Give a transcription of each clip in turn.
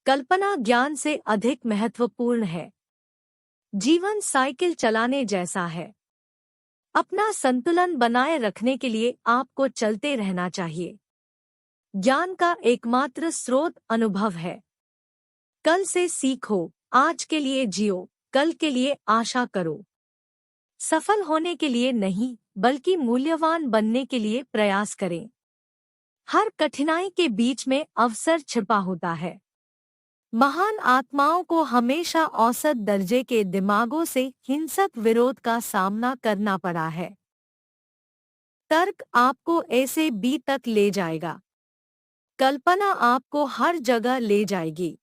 कल्पना ज्ञान से अधिक महत्वपूर्ण है। जीवन साइकिल चलाने जैसा है। अपना संतुलन बनाए रखने के लिए आपको चलते रहना चाहिए। ज्ञान का एकमात्र स्रोत अनुभव है। कल से सीखो, आज के लिए जियो, कल के लिए आशा करो। सफल होने के लिए नहीं, बल्कि मूल्यवान बनने के लिए प्रयास करें। हर कठिनाई के बीच में अवसर छिपा होता है। महान आत्माओं को हमेशा औसत दर्जे के दिमागों से हिंसक विरोध का सामना करना पड़ा है। तर्क आपको ऐसे बी तक ले जाएगा। कल्पना आपको हर जगह ले जाएगी।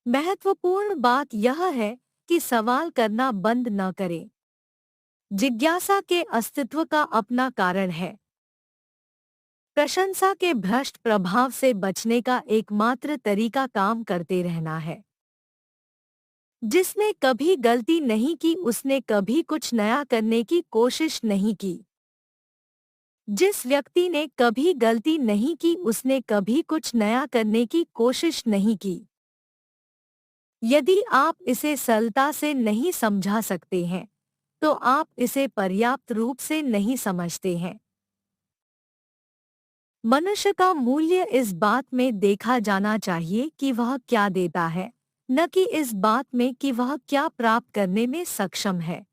महत्वपूर्ण बात यह है कि सवाल करना बंद न करें। जिज्ञासा के अस्तित्व का अपना कारण है। प्रशंसा के भ्रष्ट प्रभाव से बचने का एकमात्र तरीका काम करते रहना है। जिसने कभी गलती नहीं की उसने कभी कुछ नया करने की कोशिश नहीं की। जिस व्यक्ति ने कभी गलती नहीं की उसने कभी कुछ नया करने की कोशिश नहीं की। यदि आप इसे सरलता से नहीं समझा सकते हैं, तो आप इसे पर्याप्त रूप से नहीं समझते हैं। मनुष्य का मूल्य इस बात में देखा जाना चाहिए कि वह क्या देता है, न कि इस बात में कि वह क्या प्राप्त करने में सक्षम है।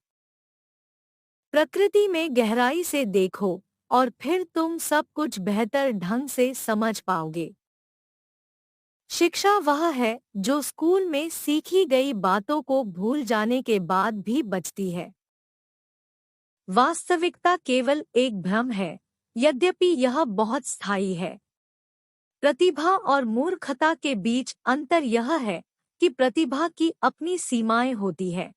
प्रकृति में गहराई से देखो और फिर तुम सब कुछ बेहतर ढंग से समझ पाओगे। शिक्षा वह है जो स्कूल में सीखी गई बातों को भूल जाने के बाद भी बचती है। वास्तविकता केवल एक भ्रम है, यद्यपि यह बहुत स्थायी है। प्रतिभा और मूर्खता के बीच अंतर यह है कि प्रतिभा की अपनी सीमाएं होती है।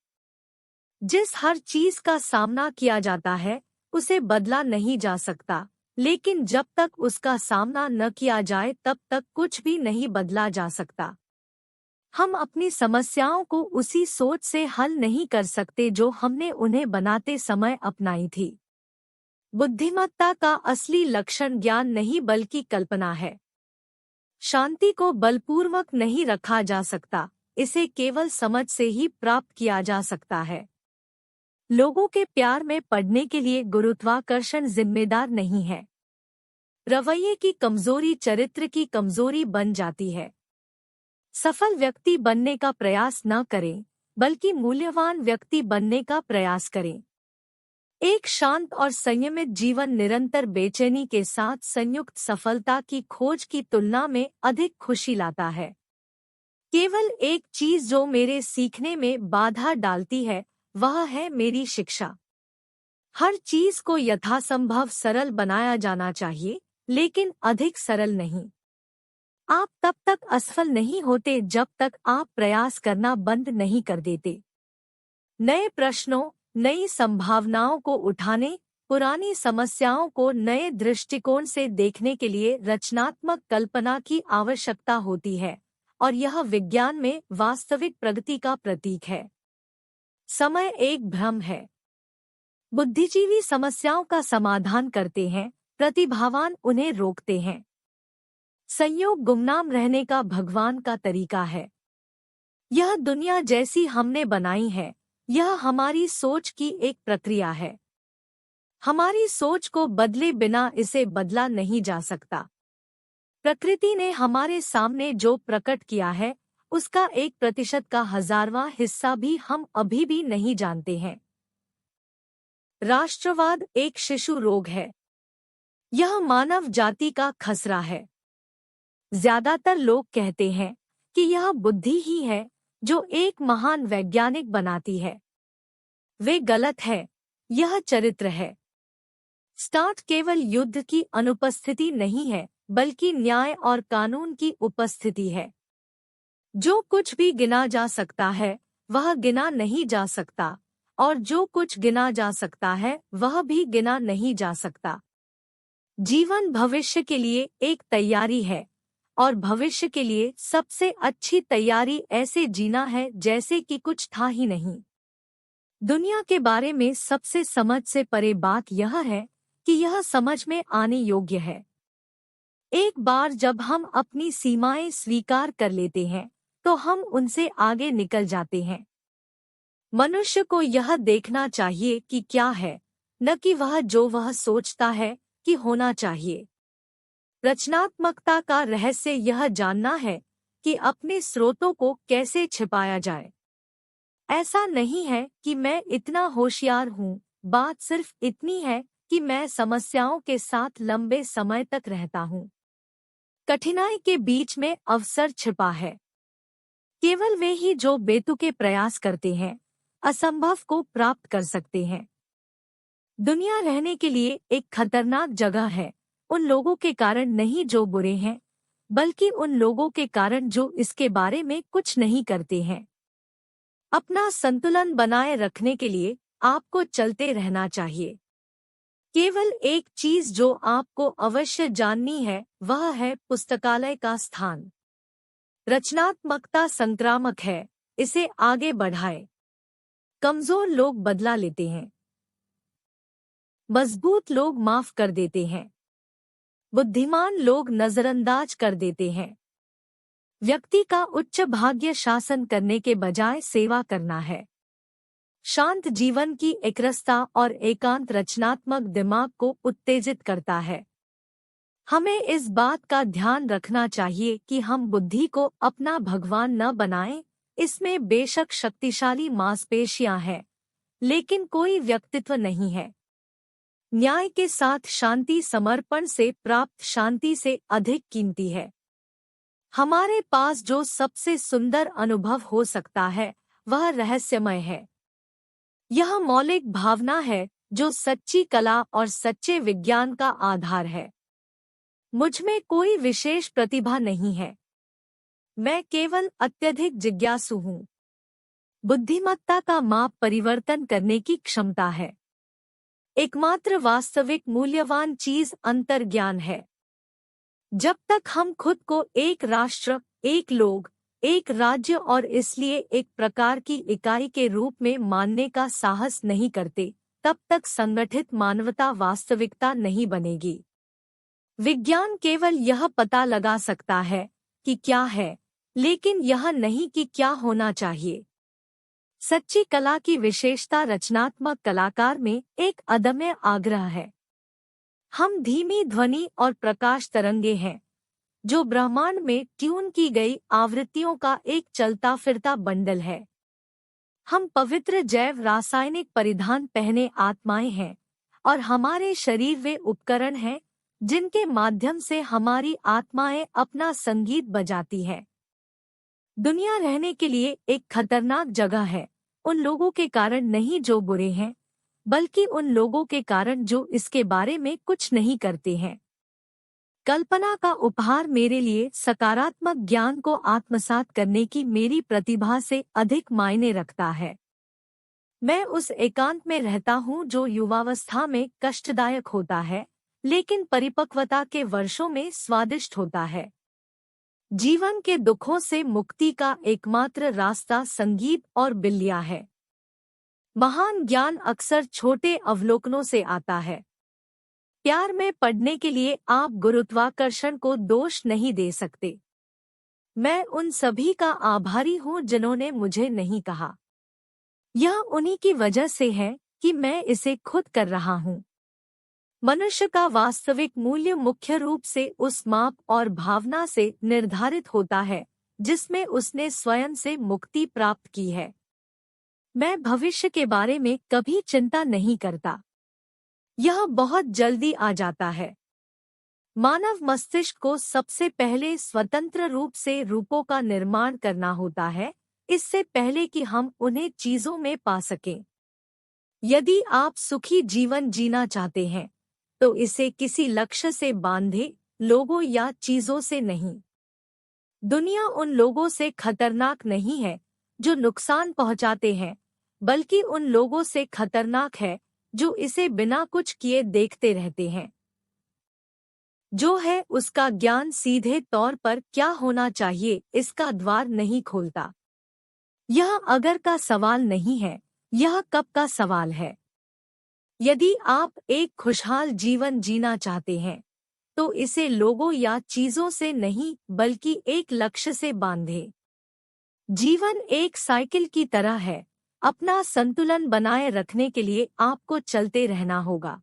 जिस हर चीज का सामना किया जाता है उसे बदला नहीं जा सकता, लेकिन जब तक उसका सामना न किया जाए तब तक कुछ भी नहीं बदला जा सकता। हम अपनी समस्याओं को उसी सोच से हल नहीं कर सकते जो हमने उन्हें बनाते समय अपनाई थी। बुद्धिमत्ता का असली लक्षण ज्ञान नहीं बल्कि कल्पना है। शांति को बलपूर्वक नहीं रखा जा सकता, इसे केवल समझ से ही प्राप्त किया जा सकता है। लोगों के प्यार में पड़ने के लिए गुरुत्वाकर्षण जिम्मेदार नहीं है। रवैये की कमजोरी चरित्र की कमजोरी बन जाती है। सफल व्यक्ति बनने का प्रयास न करें, बल्कि मूल्यवान व्यक्ति बनने का प्रयास करें। एक शांत और संयमित जीवन निरंतर बेचैनी के साथ संयुक्त सफलता की खोज की तुलना में अधिक खुशी लाता है। केवल एक चीज जो मेरे सीखने में बाधा डालती है वह है मेरी शिक्षा। हर चीज को यथासंभव सरल बनाया जाना चाहिए, लेकिन अधिक सरल नहीं। आप तब तक असफल नहीं होते जब तक आप प्रयास करना बंद नहीं कर देते। नए प्रश्नों, नई संभावनाओं को उठाने, पुरानी समस्याओं को नए दृष्टिकोण से देखने के लिए रचनात्मक कल्पना की आवश्यकता होती है, और यह विज्ञान में वास्तविक प्रगति का प्रतीक है। समय एक भ्रम है। बुद्धिजीवी समस्याओं का समाधान करते हैं, प्रतिभावान उन्हें रोकते हैं। संयोग गुमनाम रहने का भगवान का तरीका है। यह दुनिया जैसी हमने बनाई है, यह हमारी सोच की एक प्रक्रिया है। हमारी सोच को बदले बिना इसे बदला नहीं जा सकता। प्रकृति ने हमारे सामने जो प्रकट किया है उसका 1% का 1000वां हिस्सा भी हम अभी भी नहीं जानते हैं। राष्ट्रवाद एक शिशु रोग है। यह मानव जाति का खसरा है। ज्यादातर लोग कहते हैं कि यह बुद्धि ही है जो एक महान वैज्ञानिक बनाती है। वे गलत है, यह चरित्र है। स्टार्ट केवल युद्ध की अनुपस्थिति नहीं है, बल्कि न्याय और कानून की उपस्थिति है। जो कुछ भी गिना जा सकता है वह गिना नहीं जा सकता, और जो कुछ गिना जा सकता है वह भी गिना नहीं जा सकता। जीवन भविष्य के लिए एक तैयारी है, और भविष्य के लिए सबसे अच्छी तैयारी ऐसे जीना है जैसे कि कुछ था ही नहीं। दुनिया के बारे में सबसे समझ से परे बात यह है कि यह समझ में आने योग्य है। एक बार जब हम अपनी सीमाएं स्वीकार कर लेते हैं तो हम उनसे आगे निकल जाते हैं। मनुष्य को यह देखना चाहिए कि क्या है, न कि वह सोचता है कि होना चाहिए। रचनात्मकता का रहस्य यह जानना है कि अपने स्रोतों को कैसे छिपाया जाए। ऐसा नहीं है कि मैं इतना होशियार हूँ, बात सिर्फ इतनी है कि मैं समस्याओं के साथ लंबे समय तक रहता हूँ। कठिनाई के बीच में अवसर छिपा है। केवल वे ही जो बेतुके प्रयास करते हैं असंभव को प्राप्त कर सकते हैं। दुनिया रहने के लिए एक खतरनाक जगह है, उन लोगों के कारण नहीं जो बुरे हैं, बल्कि उन लोगों के कारण जो इसके बारे में कुछ नहीं करते हैं। अपना संतुलन बनाए रखने के लिए आपको चलते रहना चाहिए। केवल एक चीज जो आपको अवश्य जाननी है वह है पुस्तकालय का स्थान। रचनात्मकता संक्रामक है, इसे आगे बढ़ाए। कमजोर लोग बदला लेते हैं, मजबूत लोग माफ कर देते हैं, बुद्धिमान लोग नजरअंदाज कर देते हैं। व्यक्ति का उच्च भाग्य शासन करने के बजाय सेवा करना है। शांत जीवन की एकरसता और एकांत रचनात्मक दिमाग को उत्तेजित करता है। हमें इस बात का ध्यान रखना चाहिए कि हम बुद्धि को अपना भगवान न बनाएं। इसमें बेशक शक्तिशाली मांसपेशियां हैं, लेकिन कोई व्यक्तित्व नहीं है। न्याय के साथ शांति समर्पण से प्राप्त शांति से अधिक कीमती है। हमारे पास जो सबसे सुंदर अनुभव हो सकता है वह रहस्यमय है। यह मौलिक भावना है जो सच्ची कला और सच्चे विज्ञान का आधार है। मुझमें कोई विशेष प्रतिभा नहीं है, मैं केवल अत्यधिक जिज्ञासु हूँ। बुद्धिमत्ता का माप परिवर्तन करने की क्षमता है। एकमात्र वास्तविक मूल्यवान चीज अंतर्ज्ञान है। जब तक हम खुद को एक राष्ट्र, एक लोग, एक राज्य और इसलिए एक प्रकार की इकाई के रूप में मानने का साहस नहीं करते, तब तक संगठित मानवता वास्तविकता नहीं बनेगी। विज्ञान केवल यह पता लगा सकता है कि क्या है, लेकिन यह नहीं कि क्या होना चाहिए। सच्ची कला की विशेषता रचनात्मक कलाकार में एक अदम्य आग्रह है। हम धीमी ध्वनि और प्रकाश तरंगे हैं, जो ब्रह्मांड में ट्यून की गई आवृत्तियों का एक चलता फिरता बंडल है। हम पवित्र जैव रासायनिक परिधान पहने आत्माएं हैं, और हमारे शरीर वे उपकरण हैं जिनके माध्यम से हमारी आत्माएं अपना संगीत बजाती है। दुनिया रहने के लिए एक खतरनाक जगह है, उन लोगों के कारण नहीं जो बुरे हैं, बल्कि उन लोगों के कारण जो इसके बारे में कुछ नहीं करते हैं। कल्पना का उपहार मेरे लिए सकारात्मक ज्ञान को आत्मसात करने की मेरी प्रतिभा से अधिक मायने रखता है। मैं उस एकांत में रहता हूँ जो युवावस्था में कष्टदायक होता है, लेकिन परिपक्वता के वर्षों में स्वादिष्ट होता है। जीवन के दुखों से मुक्ति का एकमात्र रास्ता संगीत और बिल्लियाँ है। महान ज्ञान अक्सर छोटे अवलोकनों से आता है। प्यार में पड़ने के लिए आप गुरुत्वाकर्षण को दोष नहीं दे सकते। मैं उन सभी का आभारी हूँ जिन्होंने मुझे नहीं कहा। यह उन्हीं की वजह से है कि मैं इसे खुद कर रहा हूँ। मनुष्य का वास्तविक मूल्य मुख्य रूप से उस माप और भावना से निर्धारित होता है जिसमें उसने स्वयं से मुक्ति प्राप्त की है। मैं भविष्य के बारे में कभी चिंता नहीं करता, यह बहुत जल्दी आ जाता है। मानव मस्तिष्क को सबसे पहले स्वतंत्र रूप से रूपों का निर्माण करना होता है, इससे पहले कि हम उन्हें चीजों में पा सकें। यदि आप सुखी जीवन जीना चाहते हैं तो इसे किसी लक्ष्य से बांधे, लोगों या चीजों से नहीं। दुनिया उन लोगों से खतरनाक नहीं है जो नुकसान पहुंचाते हैं, बल्कि उन लोगों से खतरनाक है जो इसे बिना कुछ किए देखते रहते हैं। जो है उसका ज्ञान सीधे तौर पर क्या होना चाहिए इसका द्वार नहीं खोलता। यह अगर का सवाल नहीं है, यह कब का सवाल है। यदि आप एक खुशहाल जीवन जीना चाहते हैं तो इसे लोगों या चीजों से नहीं बल्कि एक लक्ष्य से बांधे। जीवन एक साइकिल की तरह है, अपना संतुलन बनाए रखने के लिए आपको चलते रहना होगा।